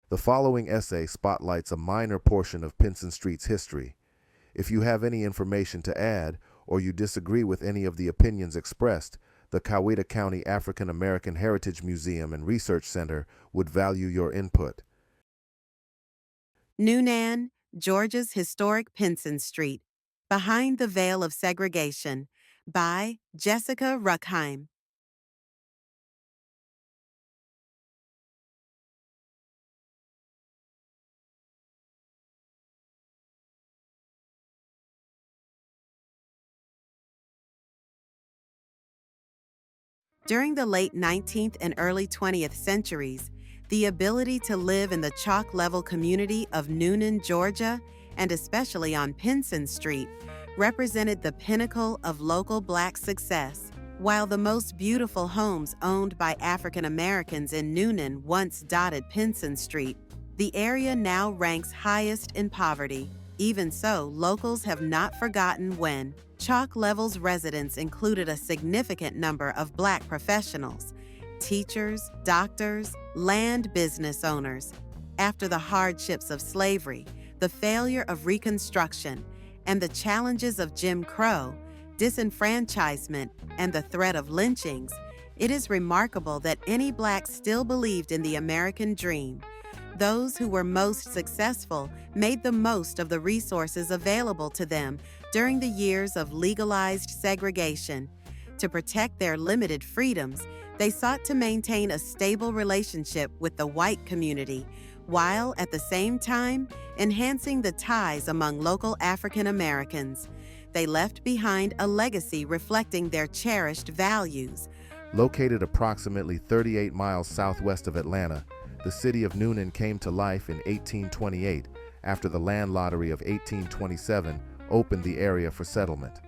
The following essay spotlights a minor portion of Pinson Street's history. If you have any information to add, or you disagree with any of the opinions expressed, the Coweta County African American Heritage Museum and Research Center would value your input. Newnan, Georgia's historic Pinson Street, Behind the Veil of Segregation, by Jessica Ruckheim. During the late 19th and early 20th centuries, the ability to live in the chalk-level community of Newnan, Georgia, and especially on Pinson Street, represented the pinnacle of local Black success. While the most beautiful homes owned by African Americans in Newnan once dotted Pinson Street, the area now ranks highest in poverty. Even so, locals have not forgotten when Chalk Level's residents included a significant number of Black professionals, teachers, doctors, land business owners. After the hardships of slavery, the failure of Reconstruction, and the challenges of Jim Crow, disenfranchisement, and the threat of lynchings, it is remarkable that any Blacks still believed in the American dream. Those who were most successful made the most of the resources available to them during the years of legalized segregation. To protect their limited freedoms, they sought to maintain a stable relationship with the white community, while at the same time enhancing the ties among local African Americans. They left behind a legacy reflecting their cherished values. Located approximately 38 miles southwest of Atlanta, the city of Newnan came to life in 1828 after the land lottery of 1827 opened the area for settlement.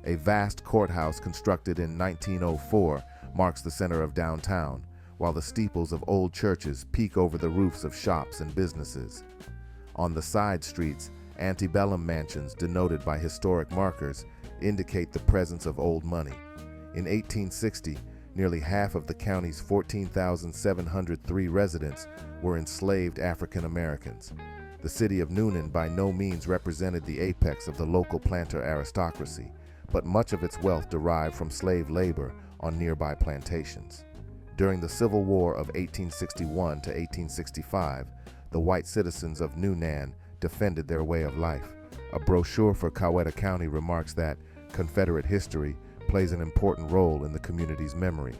A vast courthouse constructed in 1904 marks the center of downtown, while the steeples of old churches peek over the roofs of shops and businesses. On the side streets, antebellum mansions denoted by historic markers indicate the presence of old money. In 1860, nearly half of the county's 14,703 residents were enslaved African Americans. The city of Newnan by no means represented the apex of the local planter aristocracy, but much of its wealth derived from slave labor on nearby plantations. During the Civil War of 1861 to 1865, the white citizens of Newnan defended their way of life. A brochure for Coweta County remarks that Confederate history plays an important role in the community's memory.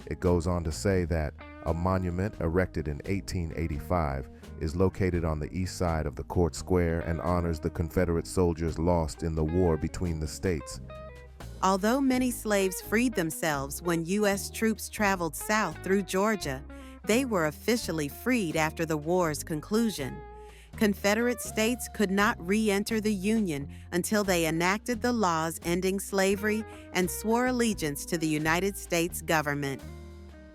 It goes on to say that a monument erected in 1885 is located on the east side of the Court Square and honors the Confederate soldiers lost in the war between the states. Although many slaves freed themselves when U.S. troops traveled south through Georgia, they were officially freed after the war's conclusion. Confederate states could not re-enter the Union until they enacted the laws ending slavery and swore allegiance to the United States government.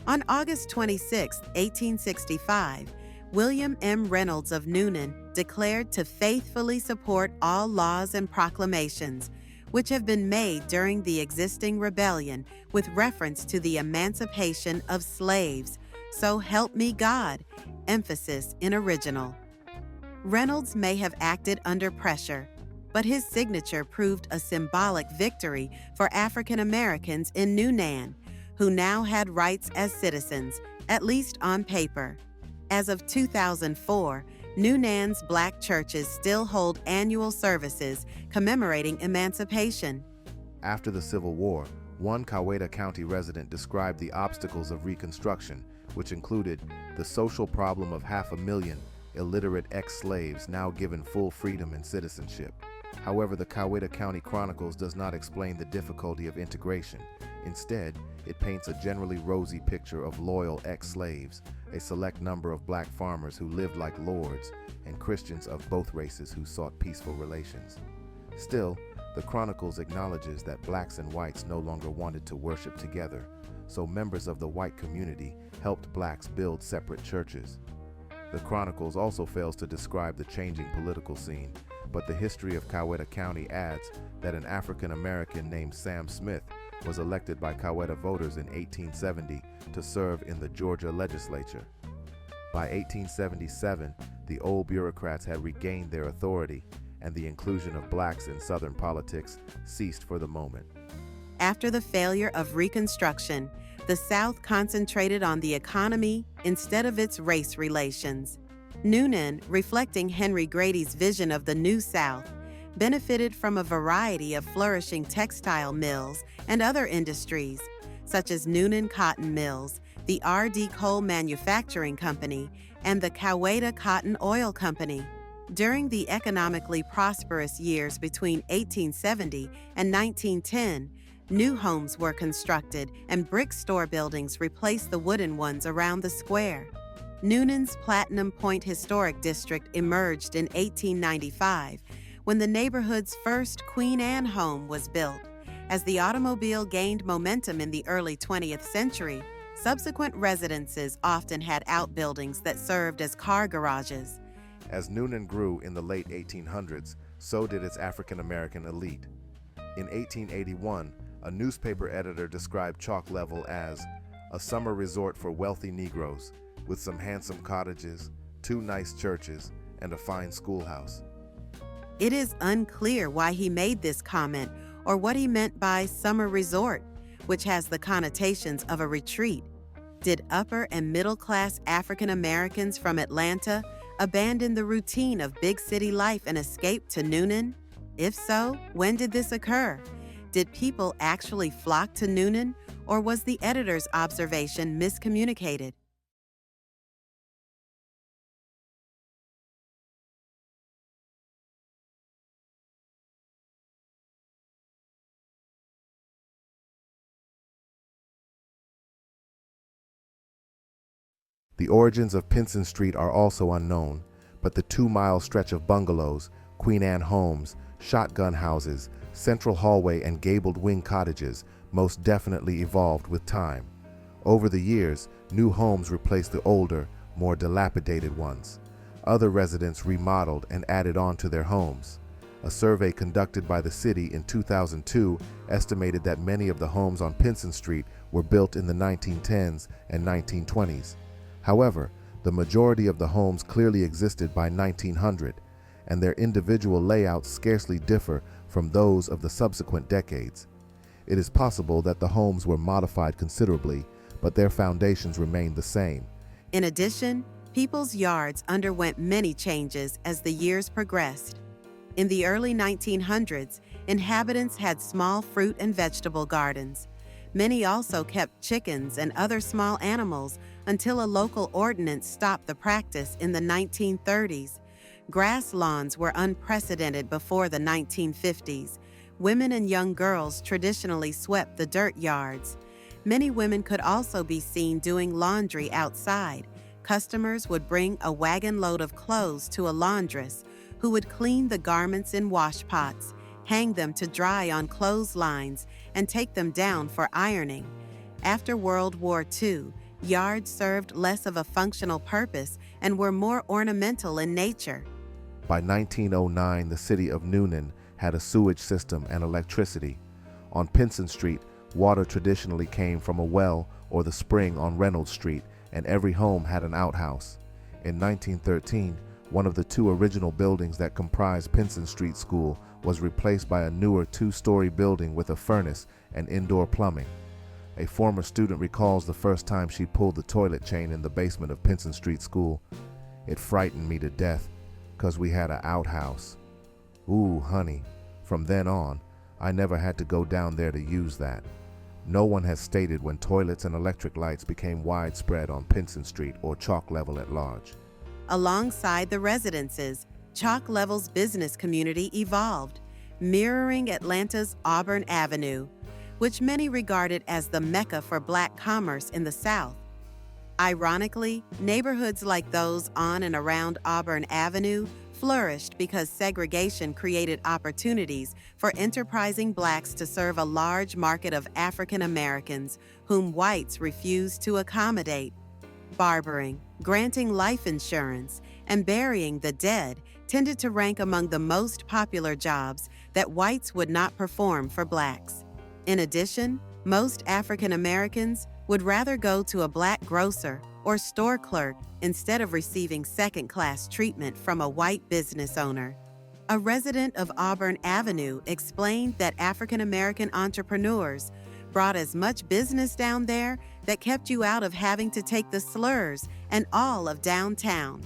On August 26, 1865, William M. Reynolds of Newnan declared to faithfully support all laws and proclamations which have been made during the existing rebellion with reference to the emancipation of slaves. So help me God, emphasis in original. Reynolds may have acted under pressure, but his signature proved a symbolic victory for African Americans in Newnan, who now had rights as citizens, at least on paper. As of 2004, Newnan's Black churches still hold annual services commemorating emancipation. After the Civil War, one Coweta County resident described the obstacles of Reconstruction, which included the social problem of 500,000 illiterate ex-slaves now given full freedom and citizenship. However, the Coweta County Chronicles does not explain the difficulty of integration. Instead, it paints a generally rosy picture of loyal ex-slaves, a select number of Black farmers who lived like lords, and Christians of both races who sought peaceful relations. Still, the Chronicles acknowledges that Blacks and whites no longer wanted to worship together, so members of the white community helped Blacks build separate churches. The Chronicles also fails to describe the changing political scene, but the history of Coweta County adds that an African American named Sam Smith was elected by Coweta voters in 1870 to serve in the Georgia legislature. By 1877, the old bureaucrats had regained their authority, and the inclusion of blacks in Southern politics ceased for the moment. After the failure of Reconstruction, the South concentrated on the economy instead of its race relations. Noonan, reflecting Henry Grady's vision of the New South, benefited from a variety of flourishing textile mills and other industries, such as Noonan Cotton Mills, the R.D. Cole Manufacturing Company, and the Coweta Cotton Oil Company. During the economically prosperous years between 1870 and 1910, new homes were constructed and brick store buildings replaced the wooden ones around the square. Noonan's Platinum Point Historic District emerged in 1895 when the neighborhood's first Queen Anne home was built. As the automobile gained momentum in the early 20th century, subsequent residences often had outbuildings that served as car garages. As Noonan grew in the late 1800s, so did its African-American elite. In 1881, a newspaper editor described Chalk Level as a summer resort for wealthy Negroes, with some handsome cottages, 2 nice churches, and a fine schoolhouse. It is unclear why he made this comment or what he meant by summer resort, which has the connotations of a retreat. Did upper and middle class African Americans from Atlanta abandon the routine of big city life and escape to Noonan? If so, when did this occur? Did people actually flock to Noonan, or was the editor's observation miscommunicated? The origins of Pinson Street are also unknown, but the 2-mile stretch of bungalows, Queen Anne homes, shotgun houses, central hallway, and gabled wing cottages most definitely evolved with time. Over the years, new homes replaced the older, more dilapidated ones. Other residents remodeled and added on to their homes. A survey conducted by the city in 2002 estimated that many of the homes on Pinson Street were built in the 1910s and 1920s. However, the majority of the homes clearly existed by 1900, and their individual layouts scarcely differ from those of the subsequent decades. It is possible that the homes were modified considerably, but their foundations remained the same. In addition, people's yards underwent many changes as the years progressed. In the early 1900s, inhabitants had small fruit and vegetable gardens. Many also kept chickens and other small animals until a local ordinance stopped the practice in the 1930s. Grass lawns were unprecedented before the 1950s. Women and young girls traditionally swept the dirt yards. Many women could also be seen doing laundry outside. Customers would bring a wagon load of clothes to a laundress, who would clean the garments in wash pots, hang them to dry on clotheslines, and take them down for ironing. After World War II, yards served less of a functional purpose and were more ornamental in nature. By 1909, the city of Noonan had a sewage system and electricity. On Pinson Street, water traditionally came from a well or the spring on Reynolds Street, and every home had an outhouse. In 1913, one of the 2 original buildings that comprised Pinson Street School was replaced by a newer 2-story building with a furnace and indoor plumbing. A former student recalls the first time she pulled the toilet chain in the basement of Pinson Street School. It frightened me to death, 'cause we had an outhouse. Ooh, honey, from then on, I never had to go down there to use that. No one has stated when toilets and electric lights became widespread on Pinson Street or Chalk Level at large. Alongside the residences, Chalk Level's business community evolved, mirroring Atlanta's Auburn Avenue, which many regarded as the mecca for Black commerce in the South. Ironically, neighborhoods like those on and around Auburn Avenue flourished because segregation created opportunities for enterprising Blacks to serve a large market of African Americans whom whites refused to accommodate. Barbering, granting life insurance, and burying the dead tended to rank among the most popular jobs that whites would not perform for Blacks. In addition, most African Americans, would rather go to a black grocer or store clerk instead of receiving second-class treatment from a white business owner. A resident of Auburn Avenue explained that African American entrepreneurs brought as much business down there that kept you out of having to take the slurs and all of downtown.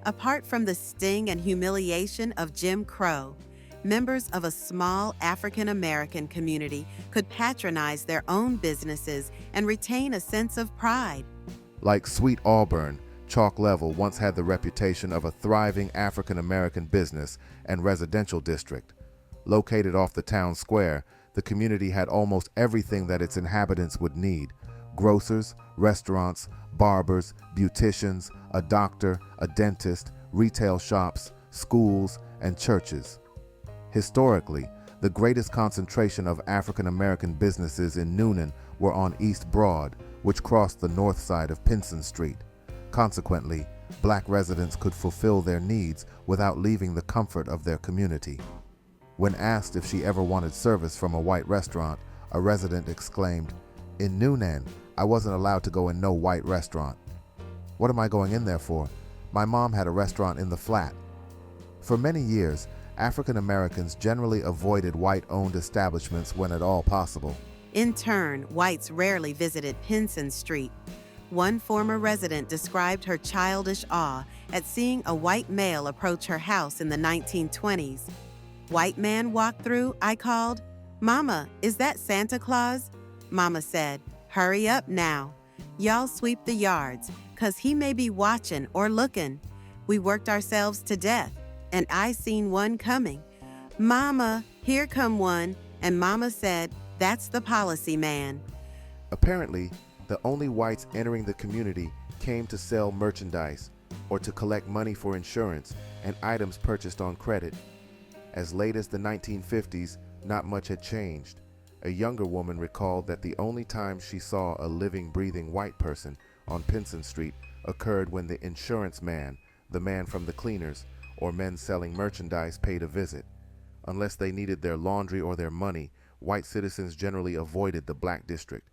Apart from the sting and humiliation of Jim Crow, members of a small African American community could patronize their own businesses and retain a sense of pride. Like Sweet Auburn, Chalk Level once had the reputation of a thriving African American business and residential district. Located off the town square, the community had almost everything that its inhabitants would need: grocers, restaurants, barbers, beauticians, a doctor, a dentist, retail shops, schools, and churches. Historically, the greatest concentration of African American businesses in Newnan were on East Broad, which crossed the north side of Pinson Street. Consequently, black residents could fulfill their needs without leaving the comfort of their community. When asked if she ever wanted service from a white restaurant, a resident exclaimed, "In Newnan, I wasn't allowed to go in no white restaurant. What am I going in there for? My mom had a restaurant in the flat." For many years, African Americans generally avoided white-owned establishments when at all possible. In turn, whites rarely visited Pinson Street. One former resident described her childish awe at seeing a white male approach her house in the 1920s. "White man walked through," I called. "Mama, is that Santa Claus?" Mama said, "Hurry up now. Y'all sweep the yards, 'cause he may be watching or looking." We worked ourselves to death, and I seen one coming. "Mama, here come one," and Mama said, "That's the policy man." Apparently, the only whites entering the community came to sell merchandise or to collect money for insurance and items purchased on credit. As late as the 1950s, not much had changed. A younger woman recalled that the only time she saw a living, breathing white person on Pinson Street occurred when the insurance man, the man from the cleaners, or men selling merchandise paid a visit. Unless they needed their laundry or their money, white citizens generally avoided the black district.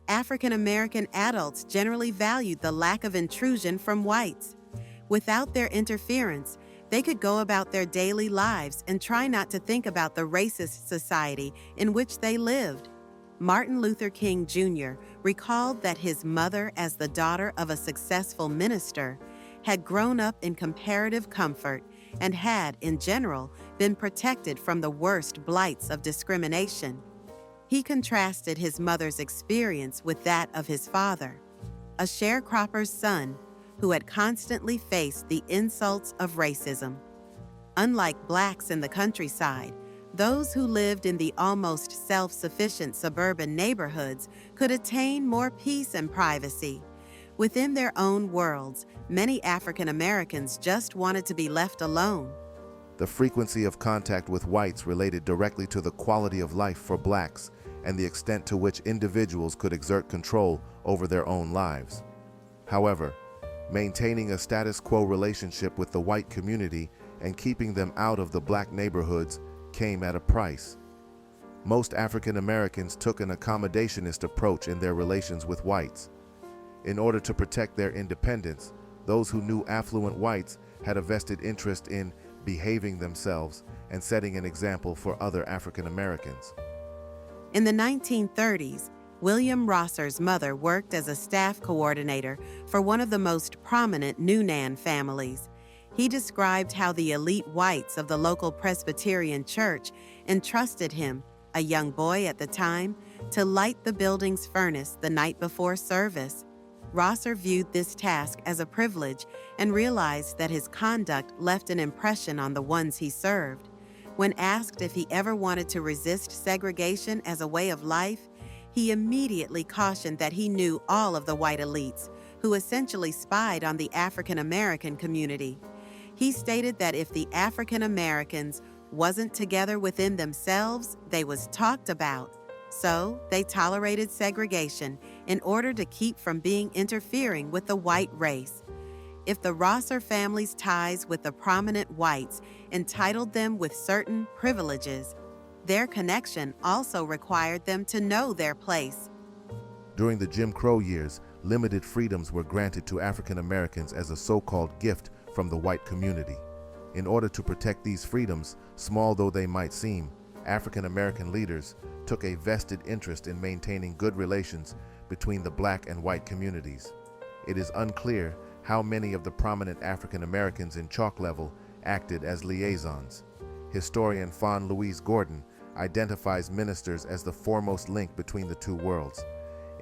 African American adults generally valued the lack of intrusion from whites. Without their interference, they could go about their daily lives and try not to think about the racist society in which they lived. Martin Luther King Jr. recalled that his mother, as the daughter of a successful minister, had grown up in comparative comfort and had, in general, been protected from the worst blights of discrimination. He contrasted his mother's experience with that of his father, a sharecropper's son who had constantly faced the insults of racism. Unlike blacks in the countryside, those who lived in the almost self-sufficient suburban neighborhoods could attain more peace and privacy. Within their own worlds, many African Americans just wanted to be left alone. The frequency of contact with whites related directly to the quality of life for blacks and the extent to which individuals could exert control over their own lives. However, maintaining a status quo relationship with the white community and keeping them out of the black neighborhoods came at a price. Most African Americans took an accommodationist approach in their relations with whites. In order to protect their independence, those who knew affluent whites had a vested interest in behaving themselves and setting an example for other African Americans. In the 1930s, William Rosser's mother worked as a staff coordinator for one of the most prominent Newnan families. He described how the elite whites of the local Presbyterian church entrusted him, a young boy at the time, to light the building's furnace the night before service. Rosser viewed this task as a privilege and realized that his conduct left an impression on the ones he served. When asked if he ever wanted to resist segregation as a way of life, he immediately cautioned that he knew all of the white elites, who essentially spied on the African American community. He stated that if the African Americans wasn't together within themselves, they was talked about. So, they tolerated segregation in order to keep from being interfering with the white race. If the Rosser family's ties with the prominent whites entitled them with certain privileges, their connection also required them to know their place. During the Jim Crow years, limited freedoms were granted to African Americans as a so-called gift from the white community. In order to protect these freedoms, small though they might seem, African American leaders took a vested interest in maintaining good relations between the black and white communities. It is unclear how many of the prominent African Americans in Chalk Level acted as liaisons. Historian Fawn Louise Gordon identifies ministers as the foremost link between the two worlds.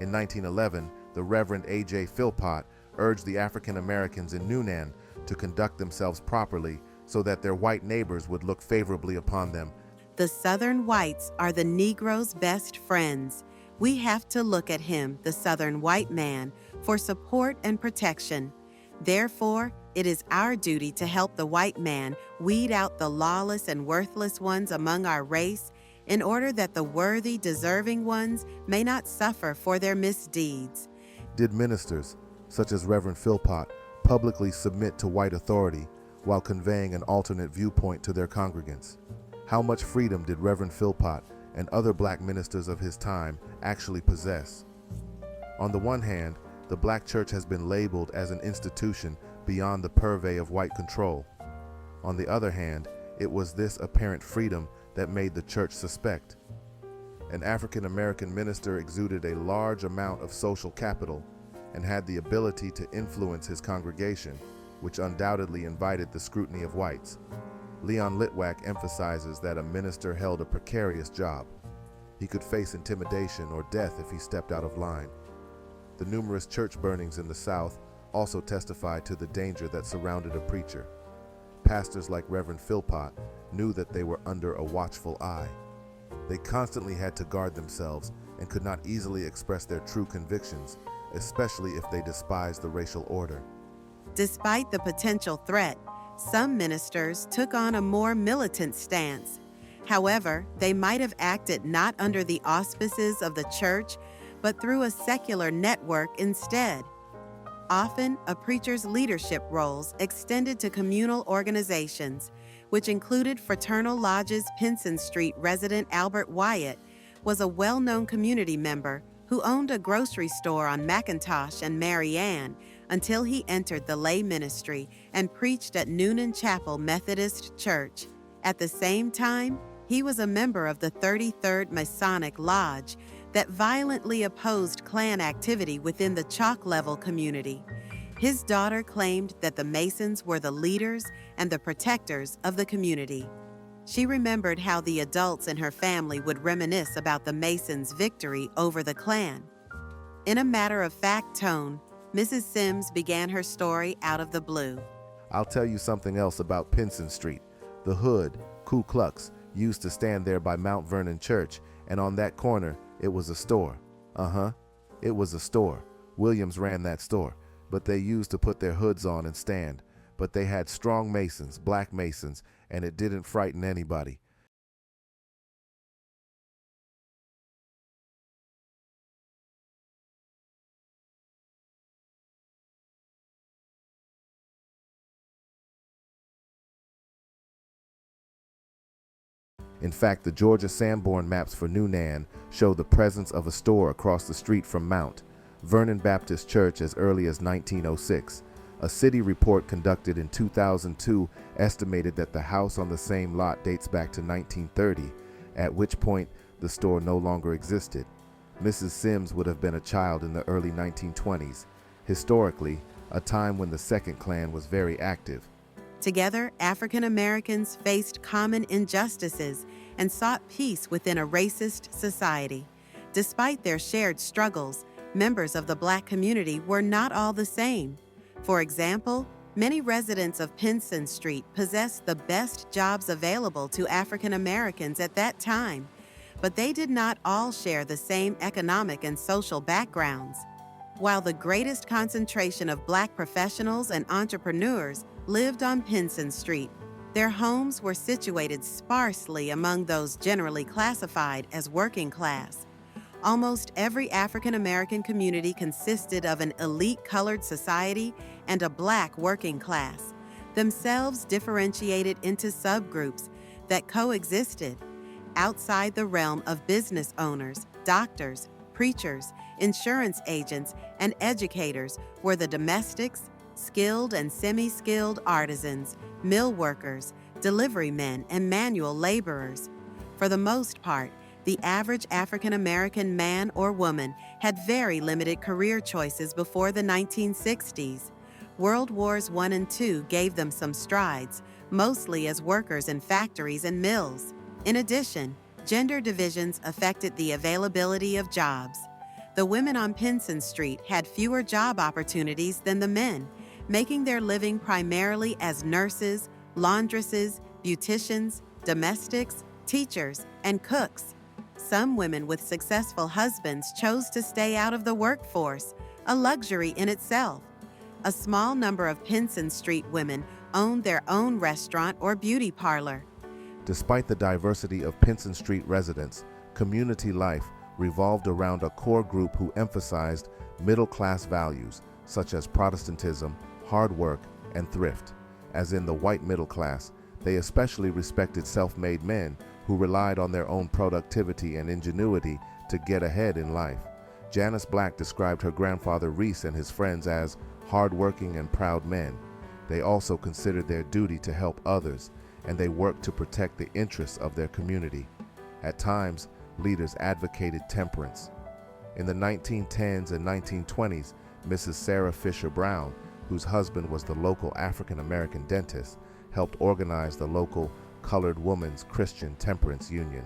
In 1911, the Reverend A.J. Philpott urged the African Americans in Newnan to conduct themselves properly so that their white neighbors would look favorably upon them. The Southern whites are the Negro's best friends. We have to look at him, the Southern white man, for support and protection. Therefore, it is our duty to help the white man weed out the lawless and worthless ones among our race in order that the worthy, deserving ones may not suffer for their misdeeds. Did ministers, such as Reverend Philpott, publicly submit to white authority while conveying an alternate viewpoint to their congregants? How much freedom did Reverend Philpott and other black ministers of his time actually possess? On the one hand, the black church has been labeled as an institution beyond the purvey of white control. On the other hand, it was this apparent freedom that made the church suspect. An African American minister exuded a large amount of social capital and had the ability to influence his congregation, which undoubtedly invited the scrutiny of whites. Leon Litwack emphasizes that a minister held a precarious job. He could face intimidation or death if he stepped out of line. The numerous church burnings in the South also testified to the danger that surrounded a preacher. Pastors like Reverend Philpott knew that they were under a watchful eye. They constantly had to guard themselves and could not easily express their true convictions, especially if they despised the racial order. Despite the potential threat, some ministers took on a more militant stance. However, they might have acted not under the auspices of the church, but through a secular network instead. Often, a preacher's leadership roles extended to communal organizations, which included Fraternal Lodge's Pinson Street resident Albert Wyatt was a well-known community member who owned a grocery store on McIntosh and Marianne until he entered the lay ministry and preached at Noonan Chapel Methodist Church. At the same time, he was a member of the 33rd Masonic Lodge that violently opposed Klan activity within the Chalk Level community. His daughter claimed that the Masons were the leaders and the protectors of the community. She remembered how the adults in her family would reminisce about the Masons' victory over the Klan. In a matter-of-fact tone, Mrs. Sims began her story out of the blue. I'll tell you something else about Pinson Street. The Hood, Ku Klux, used to stand there by Mount Vernon Church, and on that corner, it was a store. It was a store. Williams ran that store, but they used to put their hoods on and stand. But they had strong Masons, black Masons, and it didn't frighten anybody. In fact, the Georgia Sanborn maps for Newnan show the presence of a store across the street from Mount Vernon Baptist Church as early as 1906. A city report conducted in 2002 estimated that the house on the same lot dates back to 1930, at which point the store no longer existed. Mrs. Sims would have been a child in the early 1920s, historically, a time when the Second Klan was very active. Together, African Americans faced common injustices and sought peace within a racist society. Despite their shared struggles, members of the black community were not all the same. For example, many residents of Pinson Street possessed the best jobs available to African Americans at that time, but they did not all share the same economic and social backgrounds. While the greatest concentration of black professionals and entrepreneurs lived on Pinson Street, their homes were situated sparsely among those generally classified as working class. Almost every African American community consisted of an elite colored society and a black working class, themselves differentiated into subgroups that coexisted. Outside the realm of business owners, doctors, preachers, insurance agents, and educators were the domestics, skilled and semi-skilled artisans, mill workers, delivery men, and manual laborers. For the most part, the average African American man or woman had very limited career choices before the 1960s. World Wars I and II gave them some strides, mostly as workers in factories and mills. In addition, gender divisions affected the availability of jobs. The women on Pinson Street had fewer job opportunities than the men, making their living primarily as nurses, laundresses, beauticians, domestics, teachers, and cooks. Some women with successful husbands chose to stay out of the workforce, a luxury in itself. A small number of Pinson Street women owned their own restaurant or beauty parlor. Despite the diversity of Pinson Street residents, community life revolved around a core group who emphasized middle-class values such as Protestantism, hard work, and thrift. As in the white middle class, they especially respected self-made men who relied on their own productivity and ingenuity to get ahead in life. Janice Black described her grandfather Reese and his friends as hard-working and proud men. They also considered their duty to help others, and they worked to protect the interests of their community. At times, leaders advocated temperance. In the 1910s and 1920s, Mrs. Sarah Fisher Brown, whose husband was the local African American dentist, helped organize the local Colored Women's Christian Temperance Union.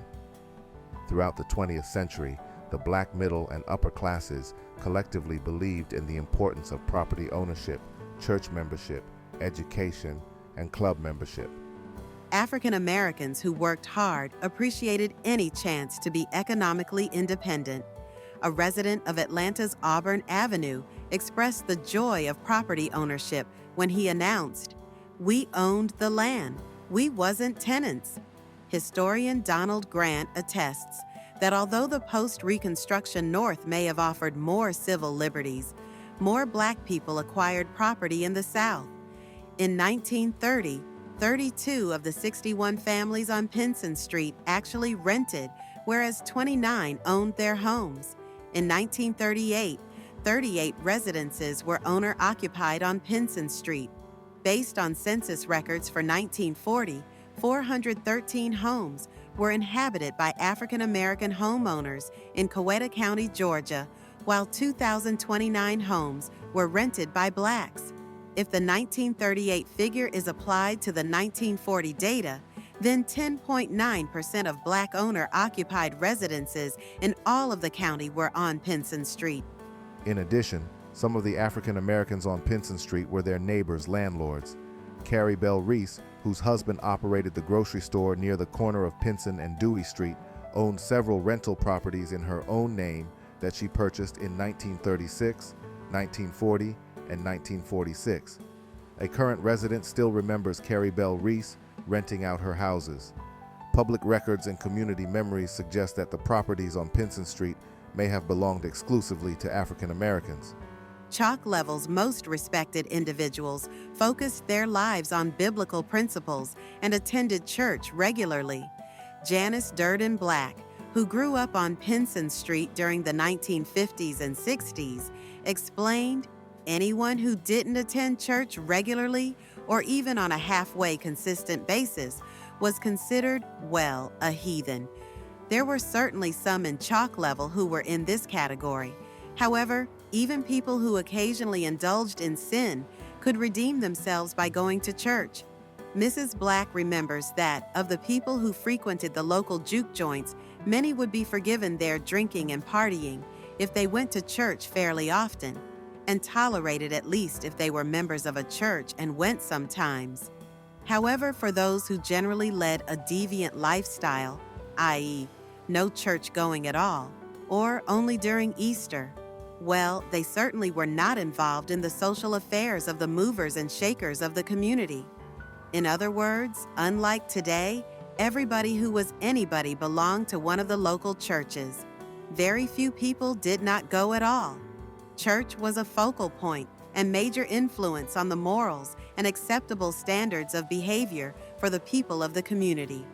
Throughout the 20th century, the black middle and upper classes collectively believed in the importance of property ownership, church membership, education, and club membership. African Americans who worked hard appreciated any chance to be economically independent. A resident of Atlanta's Auburn Avenue expressed the joy of property ownership when he announced, "We owned the land. We wasn't tenants." Historian Donald Grant attests that although the post-Reconstruction North may have offered more civil liberties, more black people acquired property in the South. In 1930, 32 of the 61 families on Pinson Street actually rented, whereas 29 owned their homes. In 1938, 38 residences were owner-occupied on Pinson Street. Based on census records for 1940, 413 homes were inhabited by African American homeowners in Coweta County, Georgia, while 2,029 homes were rented by blacks. If the 1938 figure is applied to the 1940 data, then 10.9% of black owner-occupied residences in all of the county were on Pinson Street. In addition, some of the African Americans on Pinson Street were their neighbors' landlords. Carrie Bell Reese, whose husband operated the grocery store near the corner of Pinson and Dewey Street, owned several rental properties in her own name that she purchased in 1936, 1940, and 1946. A current resident still remembers Carrie Bell Reese renting out her houses. Public records and community memories suggest that the properties on Pinson Street may have belonged exclusively to African Americans. Chalk Level's most respected individuals focused their lives on biblical principles and attended church regularly. Janice Durden Black, who grew up on Pinson Street during the 1950s and 60s, explained, "Anyone who didn't attend church regularly or even on a halfway consistent basis was considered, well, a heathen." There were certainly some in Chalk Level who were in this category. However, even people who occasionally indulged in sin could redeem themselves by going to church. Mrs. Black remembers that, of the people who frequented the local juke joints, many would be forgiven their drinking and partying if they went to church fairly often, and tolerated at least if they were members of a church and went sometimes. However, for those who generally led a deviant lifestyle, i.e., no church going at all, or only during Easter, well, they certainly were not involved in the social affairs of the movers and shakers of the community. In other words, unlike today, everybody who was anybody belonged to one of the local churches. very few people did not go at all. Church was a focal point and major influence on the morals and acceptable standards of behavior for the people of the community.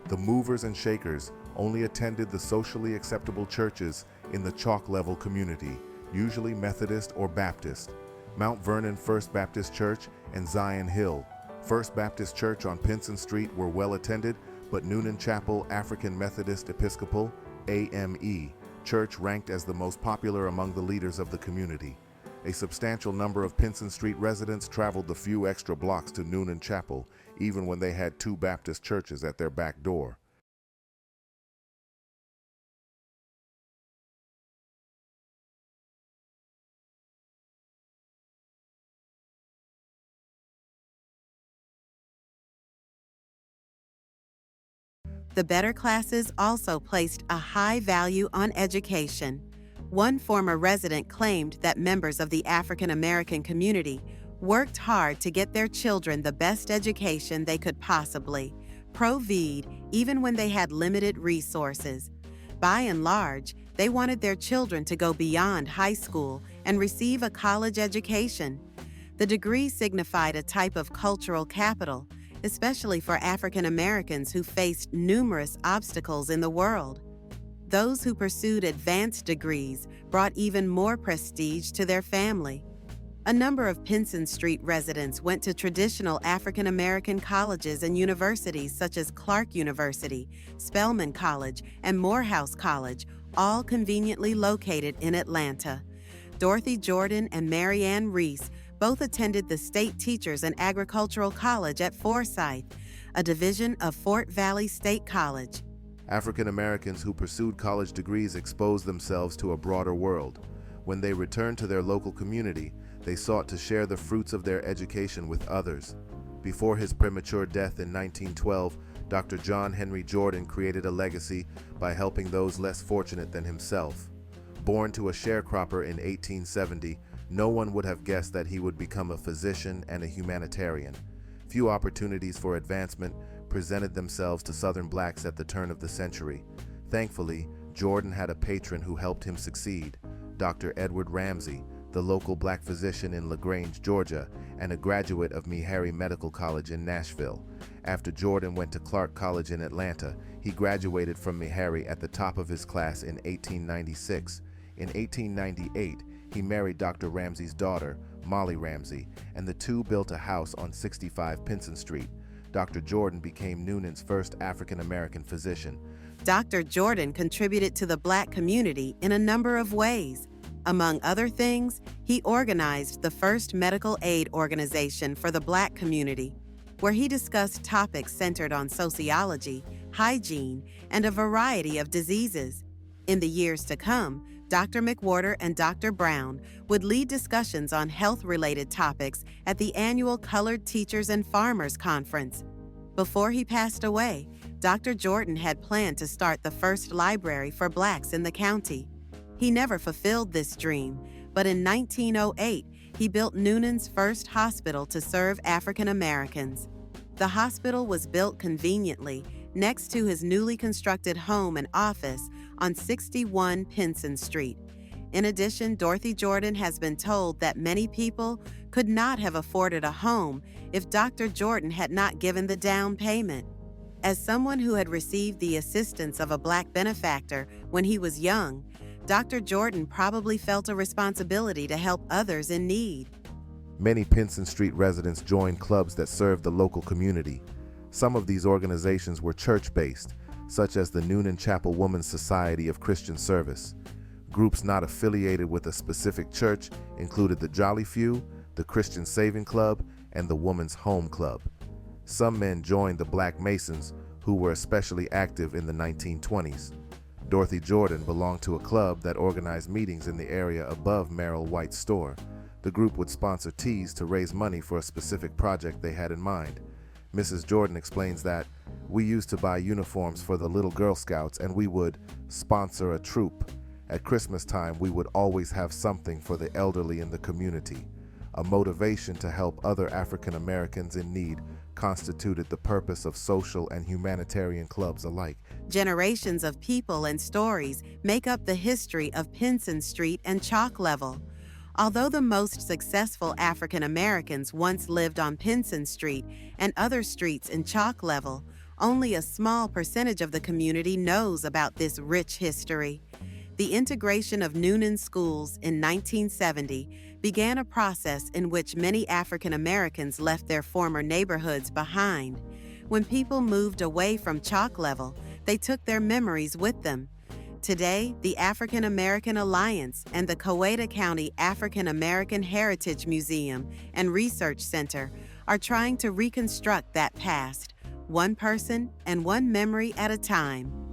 The movers and shakers only attended the socially acceptable churches in the chalk level community, usually Methodist or Baptist. Mount Vernon First Baptist Church and Zion Hill First Baptist Church on Pinson Street were well attended, but Noonan Chapel African Methodist Episcopal AME Church ranked as the most popular among the leaders of the community. A substantial number of Pinson Street residents traveled the few extra blocks to Noonan Chapel, even when they had two Baptist churches at their back door. The better classes also placed a high value on education. One former resident claimed that members of the African American community worked hard to get their children the best education they could possibly provide, even when they had limited resources. By and large, they wanted their children to go beyond high school and receive a college education. The degree signified a type of cultural capital, especially for African Americans who faced numerous obstacles in the world. Those who pursued advanced degrees brought even more prestige to their family. A number of Pinson Street residents went to traditional African American colleges and universities such as Clark University, Spelman College, and Morehouse College, all conveniently located in Atlanta. Dorothy Jordan and Mary Ann Reese both attended the State Teachers and Agricultural College at Forsyth, a division of Fort Valley State College. African Americans who pursued college degrees exposed themselves to a broader world. When they returned to their local community, they sought to share the fruits of their education with others. Before his premature death in 1912, Dr. John Henry Jordan created a legacy by helping those less fortunate than himself. Born to a sharecropper in 1870, no one would have guessed that he would become a physician and a humanitarian. Few opportunities for advancement presented themselves to Southern blacks at the turn of the century. Thankfully, Jordan had a patron who helped him succeed, Dr. Edward Ramsey, the local black physician in LaGrange, Georgia, and a graduate of Meharry Medical College in Nashville. After Jordan went to Clark College in Atlanta, he graduated from Meharry at the top of his class in 1896. In 1898, he married Dr. Ramsey's daughter, Molly Ramsey, and the two built a house on 65 Pinson Street. Dr. Jordan became Noonan's first African-American physician. Dr. Jordan contributed to the black community in a number of ways. Among other things, he organized the first medical aid organization for the black community, where he discussed topics centered on sociology, hygiene, and a variety of diseases. In the years to come, Dr. McWhorter and Dr. Brown would lead discussions on health-related topics at the annual Colored Teachers and Farmers Conference. Before he passed away, Dr. Jordan had planned to start the first library for blacks in the county. He never fulfilled this dream, but in 1908, he built Noonan's first hospital to serve African Americans. The hospital was built conveniently next to his newly constructed home and office on 61 Pinson Street. In addition, Dorothy Jordan has been told that many people could not have afforded a home if Dr. Jordan had not given the down payment. As someone who had received the assistance of a black benefactor when he was young, Dr. Jordan probably felt a responsibility to help others in need. Many Pinson Street residents joined clubs that served the local community. Some of these organizations were church-based, such as the Noonan Chapel Women's Society of Christian Service. Groups not affiliated with a specific church included the Jolly Few, the Christian Saving Club, and the Woman's Home Club. Some men joined the Black Masons, who were especially active in the 1920s. Dorothy Jordan belonged to a club that organized meetings in the area above Merrill White's store. The group would sponsor teas to raise money for a specific project they had in mind. Mrs. Jordan explains that, "We used to buy uniforms for the little Girl Scouts and we would sponsor a troop. At Christmas time, we would always have something for the elderly in the community, a motivation to help other African Americans in need constituted the purpose of social and humanitarian clubs alike. Generations of people and stories make up the history of Pinson Street and Chalk Level. Although the most successful African Americans once lived on Pinson Street and other streets in Chalk Level, only a small percentage of the community knows about this rich history. The integration of Noonan schools in 1970 began a process in which many African Americans left their former neighborhoods behind. When people moved away from Chalk Level, they took their memories with them. Today, the African American Alliance and the Coweta County African American Heritage Museum and Research Center are trying to reconstruct that past, one person and one memory at a time.